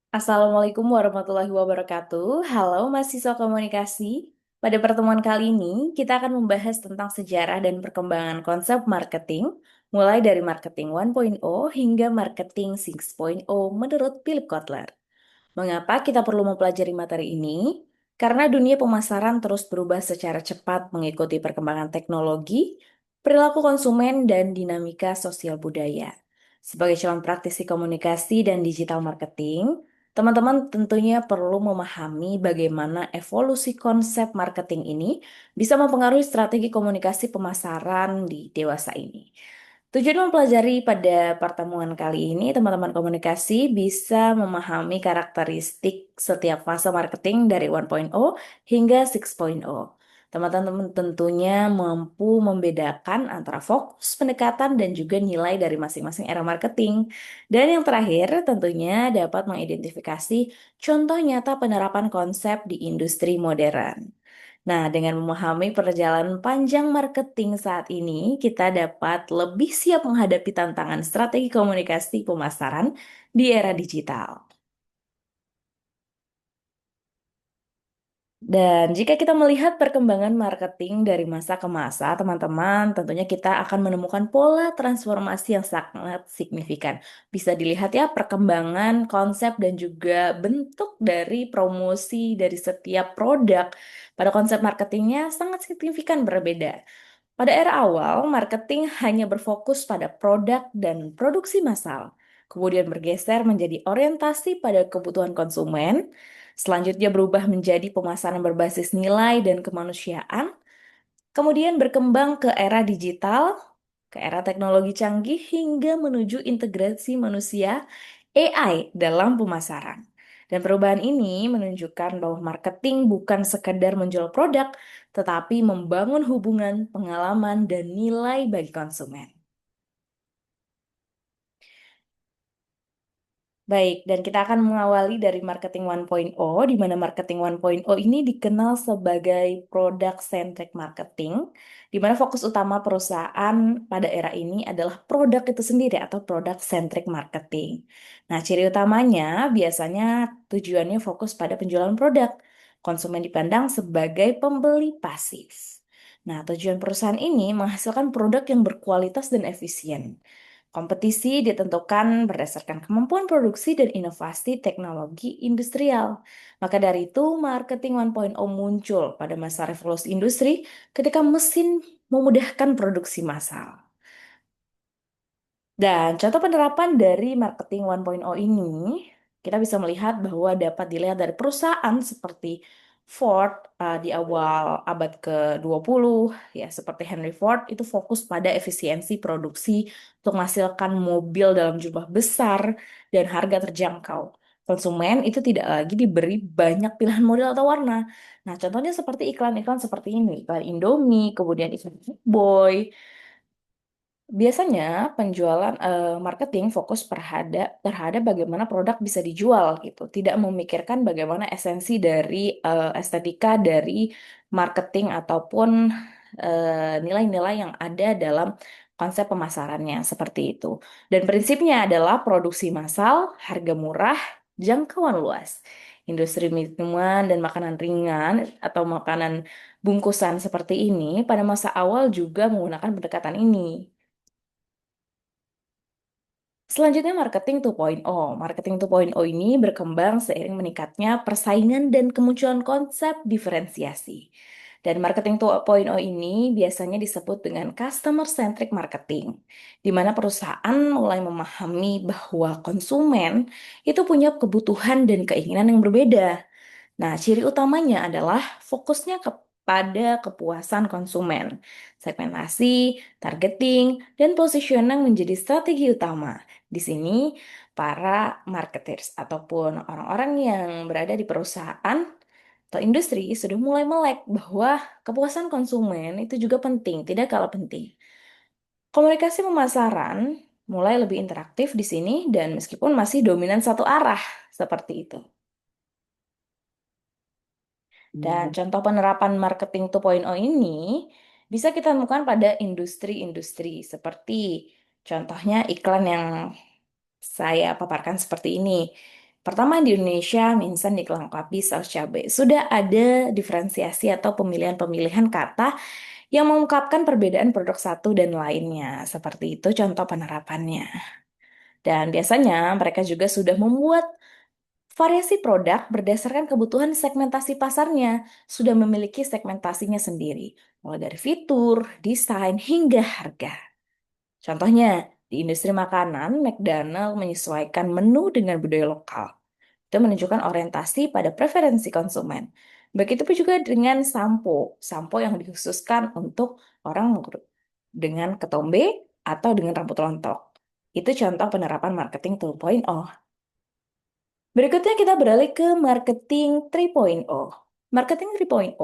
Assalamualaikum warahmatullahi wabarakatuh. Halo mahasiswa komunikasi. Pada pertemuan kali ini, kita akan membahas tentang sejarah dan perkembangan konsep marketing, mulai dari marketing 1.0 hingga marketing 6.0 menurut Philip Kotler. Mengapa kita perlu mempelajari materi ini? Karena dunia pemasaran terus berubah secara cepat mengikuti perkembangan teknologi, perilaku konsumen, dan dinamika sosial budaya. Sebagai calon praktisi komunikasi dan digital marketing, teman-teman tentunya perlu memahami bagaimana evolusi konsep marketing ini bisa mempengaruhi strategi komunikasi pemasaran di dewasa ini. Tujuan mempelajari pada pertemuan kali ini, teman-teman komunikasi bisa memahami karakteristik setiap fase marketing dari 1.0 hingga 6.0. Teman-teman tentunya mampu membedakan antara fokus, pendekatan, dan juga nilai dari masing-masing era marketing. Dan yang terakhir, tentunya dapat mengidentifikasi contoh nyata penerapan konsep di industri modern. Nah, dengan memahami perjalanan panjang marketing saat ini, kita dapat lebih siap menghadapi tantangan strategi komunikasi pemasaran di era digital. Dan jika kita melihat perkembangan marketing dari masa ke masa, teman-teman, tentunya kita akan menemukan pola transformasi yang sangat signifikan. Bisa dilihat ya perkembangan konsep dan juga bentuk dari promosi dari setiap produk pada konsep marketingnya sangat signifikan berbeda. Pada era awal, marketing hanya berfokus pada produk dan produksi massal, kemudian bergeser menjadi orientasi pada kebutuhan konsumen, selanjutnya berubah menjadi pemasaran berbasis nilai dan kemanusiaan, kemudian berkembang ke era digital, ke era teknologi canggih, hingga menuju integrasi manusia AI dalam pemasaran. Dan perubahan ini menunjukkan bahwa marketing bukan sekedar menjual produk, tetapi membangun hubungan, pengalaman, dan nilai bagi konsumen. Baik, dan kita akan mengawali dari marketing 1.0, di mana marketing 1.0 ini dikenal sebagai product-centric marketing, di mana fokus utama perusahaan pada era ini adalah produk itu sendiri atau product-centric marketing. Nah, ciri utamanya biasanya tujuannya fokus pada penjualan produk. Konsumen dipandang sebagai pembeli pasif. Nah, tujuan perusahaan ini menghasilkan produk yang berkualitas dan efisien. Kompetisi ditentukan berdasarkan kemampuan produksi dan inovasi teknologi industrial. Maka dari itu, marketing 1.0 muncul pada masa revolusi industri ketika mesin memudahkan produksi massal. Dan contoh penerapan dari marketing 1.0 ini, kita bisa melihat bahwa dapat dilihat dari perusahaan seperti Ford di awal abad ke-20, ya seperti Henry Ford itu fokus pada efisiensi produksi untuk menghasilkan mobil dalam jumlah besar dan harga terjangkau. Konsumen itu tidak lagi diberi banyak pilihan model atau warna. Nah, contohnya seperti iklan-iklan seperti ini, iklan Indomie, kemudian iklan Boy. Biasanya penjualan marketing fokus terhadap bagaimana produk bisa dijual gitu, tidak memikirkan bagaimana esensi dari estetika dari marketing ataupun nilai-nilai yang ada dalam konsep pemasarannya seperti itu. Dan prinsipnya adalah produksi massal, harga murah, jangkauan luas. Industri minuman dan makanan ringan atau makanan bungkusan seperti ini pada masa awal juga menggunakan pendekatan ini. Selanjutnya marketing 2.0. Marketing 2.0 ini berkembang seiring meningkatnya persaingan dan kemunculan konsep diferensiasi. Dan marketing 2.0 ini biasanya disebut dengan customer centric marketing, di mana perusahaan mulai memahami bahwa konsumen itu punya kebutuhan dan keinginan yang berbeda. Nah, ciri utamanya adalah fokusnya kepada kepuasan konsumen. Segmentasi, targeting, dan positioning menjadi strategi utama. Di sini, para marketers ataupun orang-orang yang berada di perusahaan atau industri sudah mulai melek bahwa kepuasan konsumen itu juga penting, tidak kalah penting. Komunikasi pemasaran mulai lebih interaktif di sini dan meskipun masih dominan satu arah seperti itu. Dan contoh penerapan marketing 2.0 ini bisa kita temukan pada industri-industri seperti contohnya iklan yang saya paparkan seperti ini. Pertama di Indonesia, mie instan dilengkapi saus cabai. Sudah ada diferensiasi atau pemilihan-pemilihan kata yang mengungkapkan perbedaan produk satu dan lainnya. Seperti itu contoh penerapannya. Dan biasanya mereka juga sudah membuat variasi produk berdasarkan kebutuhan segmentasi pasarnya, sudah memiliki segmentasinya sendiri, mulai dari fitur, desain, hingga harga. Contohnya, di industri makanan, McDonald menyesuaikan menu dengan budaya lokal. Itu menunjukkan orientasi pada preferensi konsumen. Begitu pun juga dengan sampo, sampo yang dikhususkan untuk orang dengan ketombe atau dengan rambut rontok. Itu contoh penerapan marketing 2.0. Berikutnya kita beralih ke marketing 3.0. Marketing 3.0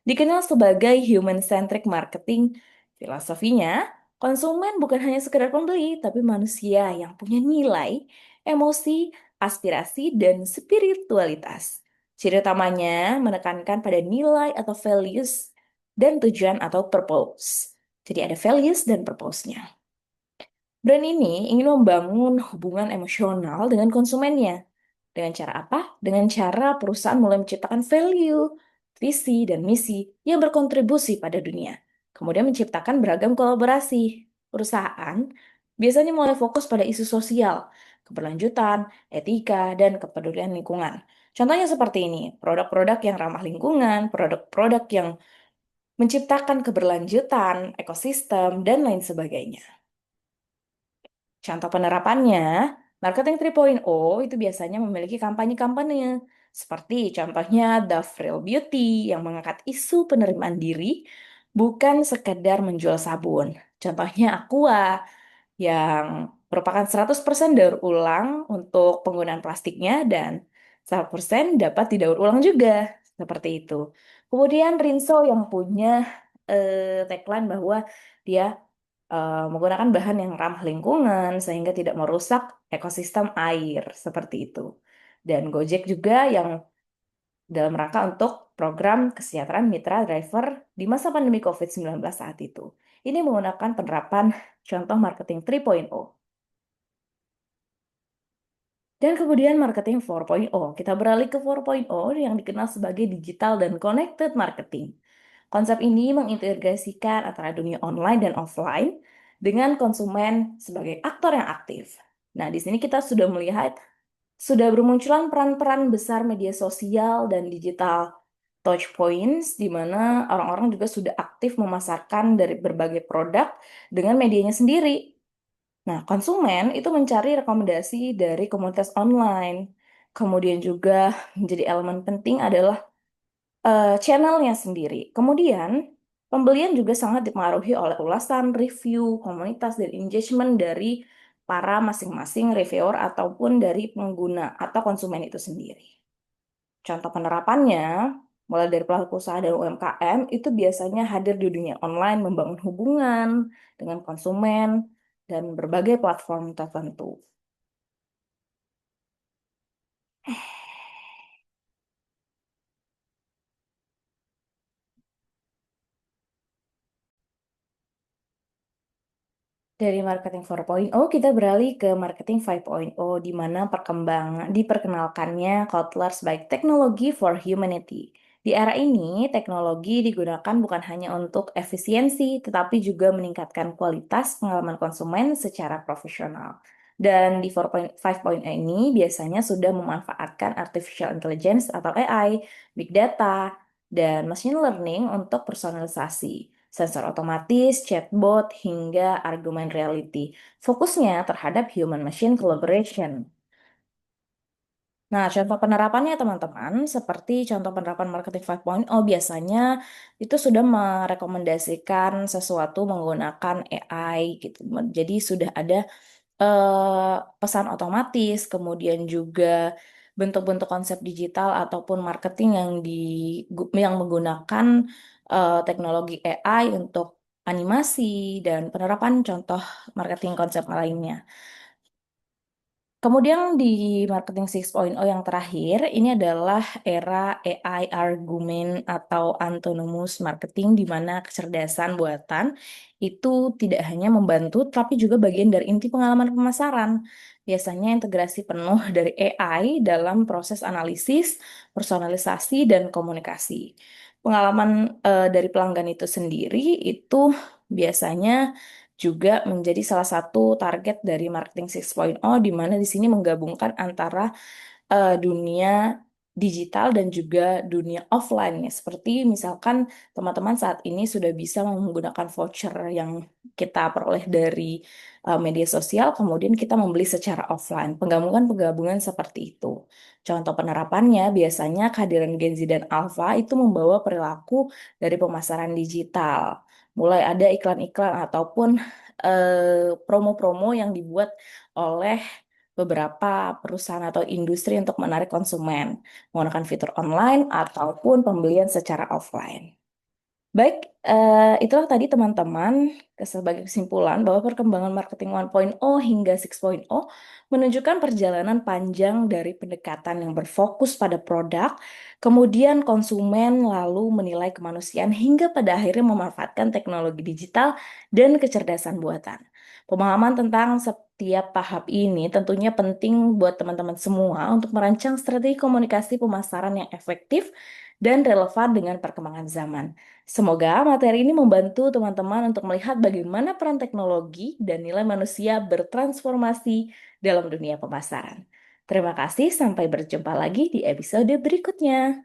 dikenal sebagai human-centric marketing. Filosofinya, konsumen bukan hanya sekedar pembeli, tapi manusia yang punya nilai, emosi, aspirasi, dan spiritualitas. Ciri utamanya menekankan pada nilai atau values dan tujuan atau purpose. Jadi ada values dan purpose-nya. Brand ini ingin membangun hubungan emosional dengan konsumennya. Dengan cara apa? Dengan cara perusahaan mulai menciptakan value, visi, dan misi yang berkontribusi pada dunia. Kemudian menciptakan beragam kolaborasi. Perusahaan biasanya mulai fokus pada isu sosial, keberlanjutan, etika, dan kepedulian lingkungan. Contohnya seperti ini, produk-produk yang ramah lingkungan, produk-produk yang menciptakan keberlanjutan, ekosistem, dan lain sebagainya. Contoh penerapannya, marketing 3.0 itu biasanya memiliki kampanye-kampanye seperti contohnya The Real Beauty yang mengangkat isu penerimaan diri bukan sekedar menjual sabun. Contohnya Aqua yang merupakan 100% daur ulang untuk penggunaan plastiknya dan 100% dapat didaur ulang juga. Seperti itu. Kemudian Rinso yang punya tagline bahwa dia menggunakan bahan yang ramah lingkungan sehingga tidak merusak ekosistem air seperti itu. Dan Gojek juga yang dalam rangka untuk program kesejahteraan mitra driver di masa pandemi COVID-19 saat itu. Ini menggunakan penerapan contoh marketing 3.0. Dan kemudian marketing 4.0. Kita beralih ke 4.0 yang dikenal sebagai digital dan connected marketing. Konsep ini mengintegrasikan antara dunia online dan offline dengan konsumen sebagai aktor yang aktif. Nah, di sini kita sudah melihat sudah bermunculan peran-peran besar media sosial dan digital touch points di mana orang-orang juga sudah aktif memasarkan dari berbagai produk dengan medianya sendiri. Nah, konsumen itu mencari rekomendasi dari komunitas online. Kemudian juga menjadi elemen penting adalah channelnya sendiri. Kemudian, pembelian juga sangat dipengaruhi oleh ulasan, review, komunitas, dan engagement dari para masing-masing reviewer ataupun dari pengguna atau konsumen itu sendiri. Contoh penerapannya, mulai dari pelaku usaha dan UMKM, itu biasanya hadir di dunia online membangun hubungan dengan konsumen dan berbagai platform tertentu. Dari marketing 4.0 kita beralih ke marketing 5.0 di mana perkembangan diperkenalkannya Kotler sebagai teknologi for humanity. Di era ini, teknologi digunakan bukan hanya untuk efisiensi, tetapi juga meningkatkan kualitas pengalaman konsumen secara profesional. Dan di 4.5 ini biasanya sudah memanfaatkan artificial intelligence atau AI, big data, dan machine learning untuk personalisasi sensor otomatis, chatbot, hingga argumen reality. Fokusnya terhadap human-machine collaboration. Nah, contoh penerapannya teman-teman, seperti contoh penerapan marketing 5.0 biasanya itu sudah merekomendasikan sesuatu menggunakan AI gitu. Jadi sudah ada pesan otomatis, kemudian juga bentuk-bentuk konsep digital ataupun marketing yang menggunakan teknologi AI untuk animasi dan penerapan contoh marketing konsep lainnya. Kemudian di marketing 6.0 yang terakhir, ini adalah era AI argumen atau autonomous marketing, di mana kecerdasan buatan itu tidak hanya membantu, tapi juga bagian dari inti pengalaman pemasaran. Biasanya integrasi penuh dari AI dalam proses analisis, personalisasi, dan komunikasi. Pengalaman dari pelanggan itu sendiri itu biasanya juga menjadi salah satu target dari marketing 6.0, di mana di sini menggabungkan antara dunia digital dan juga dunia offline ya. Seperti misalkan teman-teman saat ini sudah bisa menggunakan voucher yang kita peroleh dari media sosial, kemudian kita membeli secara offline. Penggabungan-penggabungan seperti itu. Contoh penerapannya biasanya kehadiran Gen Z dan Alpha itu membawa perilaku dari pemasaran digital. Mulai ada iklan-iklan ataupun promo-promo yang dibuat oleh beberapa perusahaan atau industri untuk menarik konsumen, menggunakan fitur online ataupun pembelian secara offline. Baik, itulah tadi teman-teman sebagai kesimpulan bahwa perkembangan marketing 1.0 hingga 6.0 menunjukkan perjalanan panjang dari pendekatan yang berfokus pada produk, kemudian konsumen lalu menilai kemanusiaan hingga pada akhirnya memanfaatkan teknologi digital dan kecerdasan buatan. Pemahaman tentang setiap tahap ini tentunya penting buat teman-teman semua untuk merancang strategi komunikasi pemasaran yang efektif dan relevan dengan perkembangan zaman. Semoga materi ini membantu teman-teman untuk melihat bagaimana peran teknologi dan nilai manusia bertransformasi dalam dunia pemasaran. Terima kasih, sampai berjumpa lagi di episode berikutnya.